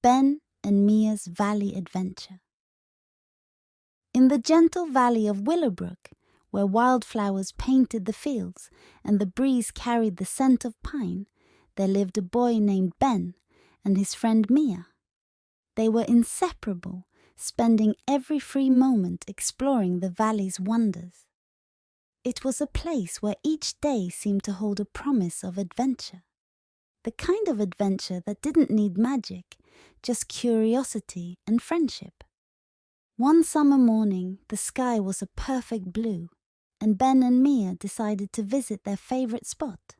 Ben and Mia's Valley Adventure. In the gentle valley of Willowbrook, where wildflowers painted the fields and the breeze carried the scent of pine, there lived a boy named Ben and his friend Mia. They were inseparable, spending every free moment exploring the valley's wonders. It was a place where each day seemed to hold a promise of adventure. The kind of adventure that didn't need magic, just curiosity and friendship. One summer morning, the sky was a perfect blue, and Ben and Mia decided to visit their favorite spot.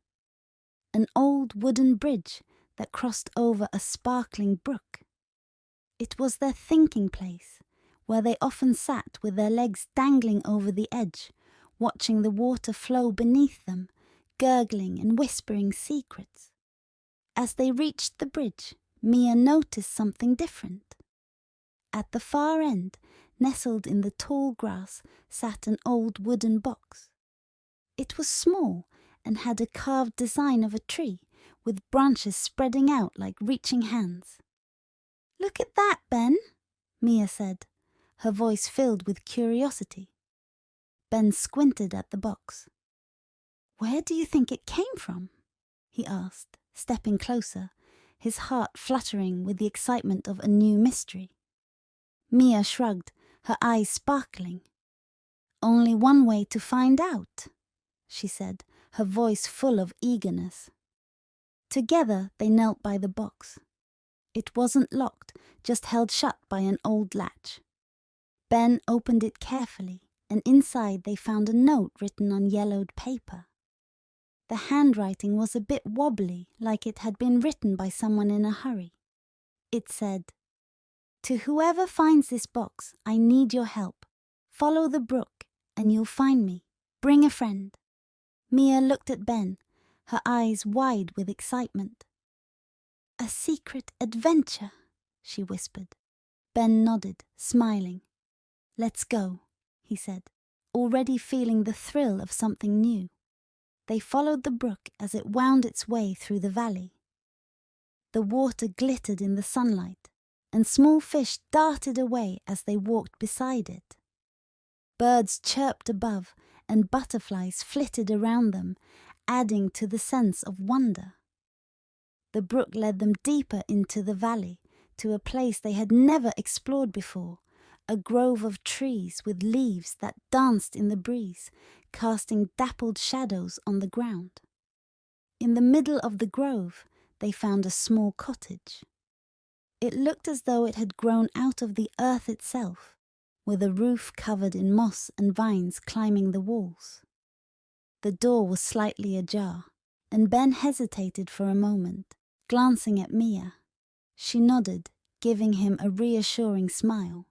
An old wooden bridge that crossed over a sparkling brook. It was their thinking place, where they often sat with their legs dangling over the edge, watching the water flow beneath them, gurgling and whispering secrets. As they reached the bridge, Mia noticed something different. At the far end, nestled in the tall grass, sat an old wooden box. It was small and had a carved design of a tree, with branches spreading out like reaching hands. "Look at that, Ben," Mia said, her voice filled with curiosity. Ben squinted at the box. "Where do you think it came from?" he asked, stepping closer, his heart fluttering with the excitement of a new mystery. Mia shrugged, her eyes sparkling. "Only one way to find out," she said, her voice full of eagerness. Together they knelt by the box. It wasn't locked, just held shut by an old latch. Ben opened it carefully, and inside they found a note written on yellowed paper. The handwriting was a bit wobbly, like it had been written by someone in a hurry. It said, "To whoever finds this box, I need your help. Follow the brook, and you'll find me. Bring a friend." Mia looked at Ben, her eyes wide with excitement. "A secret adventure," she whispered. Ben nodded, smiling. "Let's go," he said, already feeling the thrill of something new. They followed the brook as it wound its way through the valley. The water glittered in the sunlight, and small fish darted away as they walked beside it. Birds chirped above, and butterflies flitted around them, adding to the sense of wonder. The brook led them deeper into the valley, to a place they had never explored before, a grove of trees with leaves that danced in the breeze, casting dappled shadows on the ground. In the middle of the grove, they found a small cottage. It looked as though it had grown out of the earth itself, with a roof covered in moss and vines climbing the walls. The door was slightly ajar, and Ben hesitated for a moment, glancing at Mia. She nodded, giving him a reassuring smile.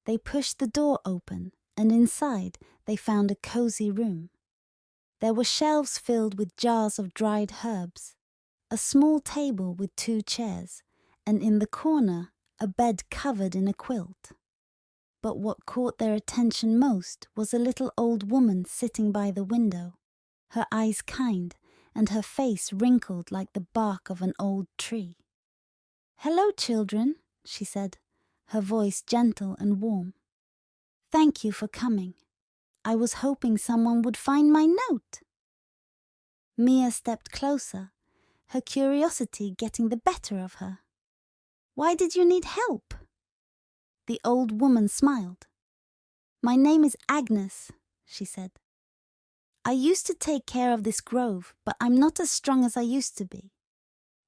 They pushed the door open, and inside they found a cozy room. There were shelves filled with jars of dried herbs, a small table with 2 chairs, and in the corner a bed covered in a quilt. But what caught their attention most was a little old woman sitting by the window, her eyes kind and her face wrinkled like the bark of an old tree. "Hello, children," she said, her voice gentle and warm. "Thank you for coming. I was hoping someone would find my note." Mia stepped closer, her curiosity getting the better of her. "Why did you need help?" The old woman smiled. "My name is Agnes," she said. "I used to take care of this grove, but I'm not as strong as I used to be.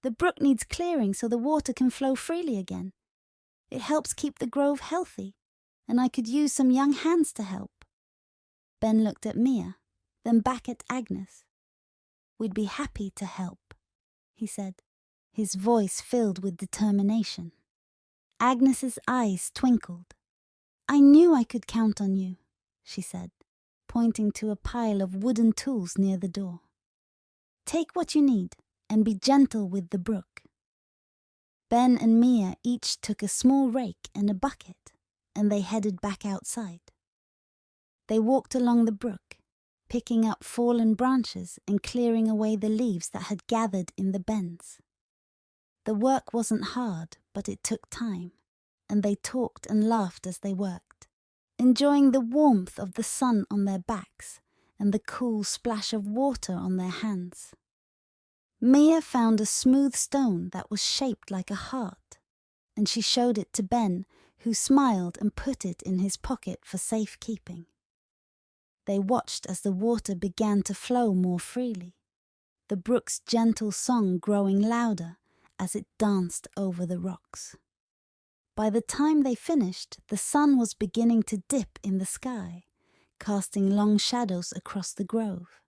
The brook needs clearing so the water can flow freely again. It helps keep the grove healthy, and I could use some young hands to help." Ben looked at Mia, then back at Agnes. "We'd be happy to help," he said, his voice filled with determination. Agnes's eyes twinkled. "I knew I could count on you," she said, pointing to a pile of wooden tools near the door. "Take what you need and be gentle with the brook." Ben and Mia each took a small rake and a bucket, and they headed back outside. They walked along the brook, picking up fallen branches and clearing away the leaves that had gathered in the bends. The work wasn't hard, but it took time, and they talked and laughed as they worked, enjoying the warmth of the sun on their backs and the cool splash of water on their hands. Mia found a smooth stone that was shaped like a heart, and she showed it to Ben, who smiled and put it in his pocket for safekeeping. They watched as the water began to flow more freely, the brook's gentle song growing louder as it danced over the rocks. By the time they finished, the sun was beginning to dip in the sky, casting long shadows across the grove.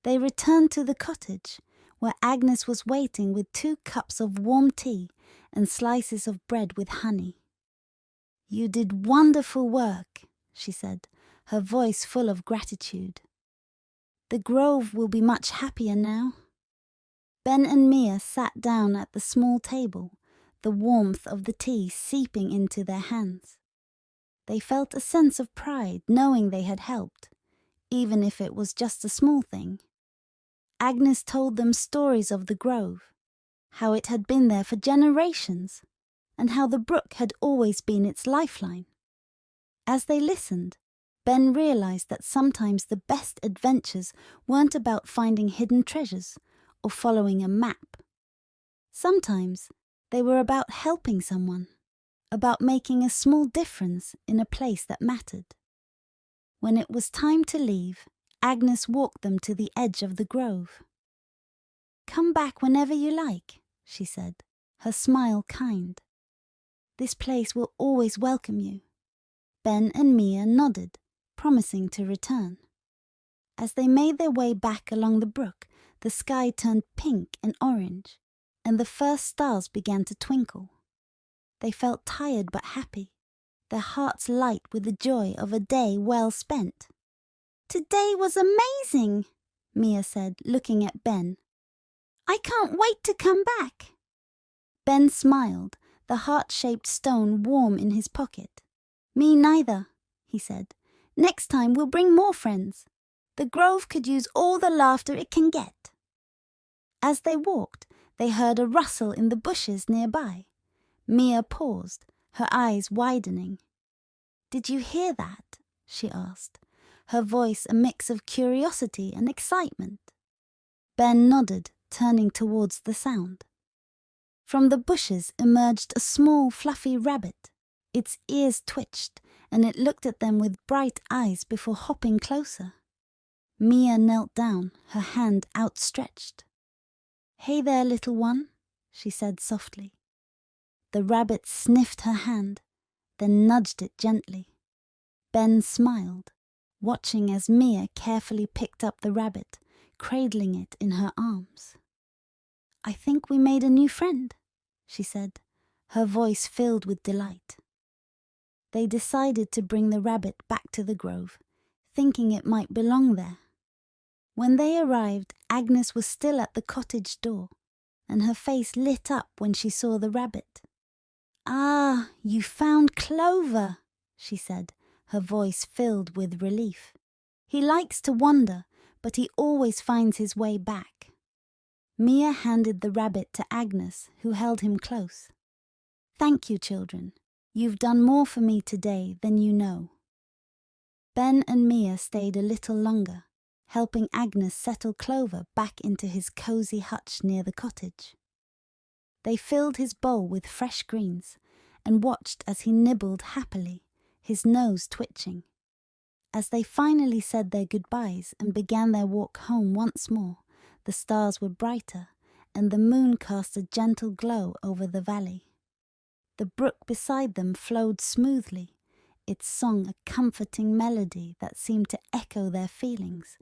They returned to the cottage, where Agnes was waiting with 2 cups of warm tea and slices of bread with honey. "You did wonderful work," she said, her voice full of gratitude. "The grove will be much happier now." Ben and Mia sat down at the small table, the warmth of the tea seeping into their hands. They felt a sense of pride knowing they had helped, even if it was just a small thing. Agnes told them stories of the grove, how it had been there for generations, and how the brook had always been its lifeline. As they listened, Ben realized that sometimes the best adventures weren't about finding hidden treasures or following a map. Sometimes they were about helping someone, about making a small difference in a place that mattered. When it was time to leave, Agnes walked them to the edge of the grove. "Come back whenever you like," she said, her smile kind. "This place will always welcome you." Ben and Mia nodded, promising to return. As they made their way back along the brook, the sky turned pink and orange, and the first stars began to twinkle. They felt tired but happy, their hearts light with the joy of a day well spent. "Today was amazing," Mia said, looking at Ben. "I can't wait to come back." Ben smiled, the heart-shaped stone warm in his pocket. "Me neither," he said. "Next time we'll bring more friends. The grove could use all the laughter it can get." As they walked, they heard a rustle in the bushes nearby. Mia paused, her eyes widening. "Did you hear that?" she asked, her voice a mix of curiosity and excitement. Ben nodded, turning towards the sound. From the bushes emerged a small, fluffy rabbit. Its ears twitched, and it looked at them with bright eyes before hopping closer. Mia knelt down, her hand outstretched. "Hey there, little one," she said softly. The rabbit sniffed her hand, then nudged it gently. Ben smiled, watching as Mia carefully picked up the rabbit, cradling it in her arms. "I think we made a new friend," she said, her voice filled with delight. They decided to bring the rabbit back to the grove, thinking it might belong there. When they arrived, Agnes was still at the cottage door, and her face lit up when she saw the rabbit. "Ah, you found Clover," she said, her voice filled with relief. "He likes to wander, but he always finds his way back." Mia handed the rabbit to Agnes, who held him close. "Thank you, children. You've done more for me today than you know." Ben and Mia stayed a little longer, helping Agnes settle Clover back into his cozy hutch near the cottage. They filled his bowl with fresh greens and watched as he nibbled happily, his nose twitching. As they finally said their goodbyes and began their walk home once more, the stars were brighter and the moon cast a gentle glow over the valley. The brook beside them flowed smoothly, its song a comforting melody that seemed to echo their feelings,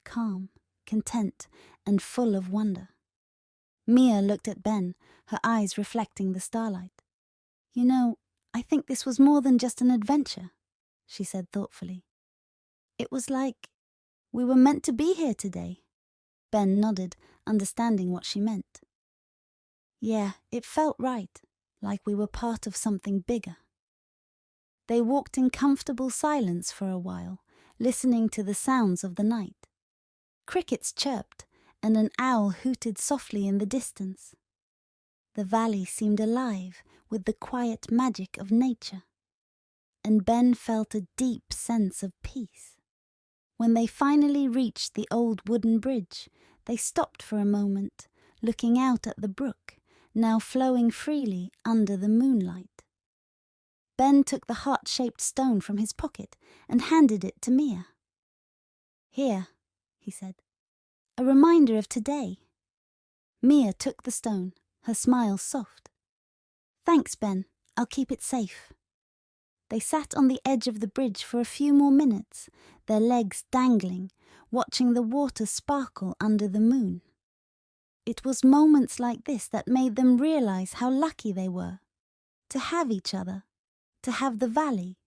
calm, content, and full of wonder. Mia looked at Ben, her eyes reflecting the starlight. "You know, I think this was more than just an adventure," she said thoughtfully. "It was like we were meant to be here today." Ben nodded, understanding what she meant. "Yeah, it felt right, like we were part of something bigger." They walked in comfortable silence for a while, listening to the sounds of the night. Crickets chirped, and an owl hooted softly in the distance. The valley seemed alive with the quiet magic of nature, and Ben felt a deep sense of peace. When they finally reached the old wooden bridge, they stopped for a moment, looking out at the brook, now flowing freely under the moonlight. Ben took the heart-shaped stone from his pocket and handed it to Mia. "Here," he said, "a reminder of today." Mia took the stone, her smile soft. "Thanks, Ben. I'll keep it safe." They sat on the edge of the bridge for a few more minutes, their legs dangling, watching the water sparkle under the moon. It was moments like this that made them realize how lucky they were, to have each other, to have the valley,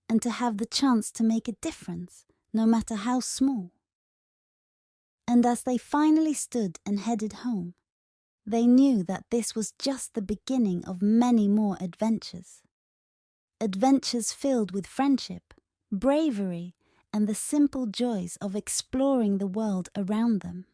and to have the chance to make a difference, no matter how small. And as they finally stood and headed home, they knew that this was just the beginning of many more adventures. Adventures filled with friendship, bravery, and the simple joys of exploring the world around them.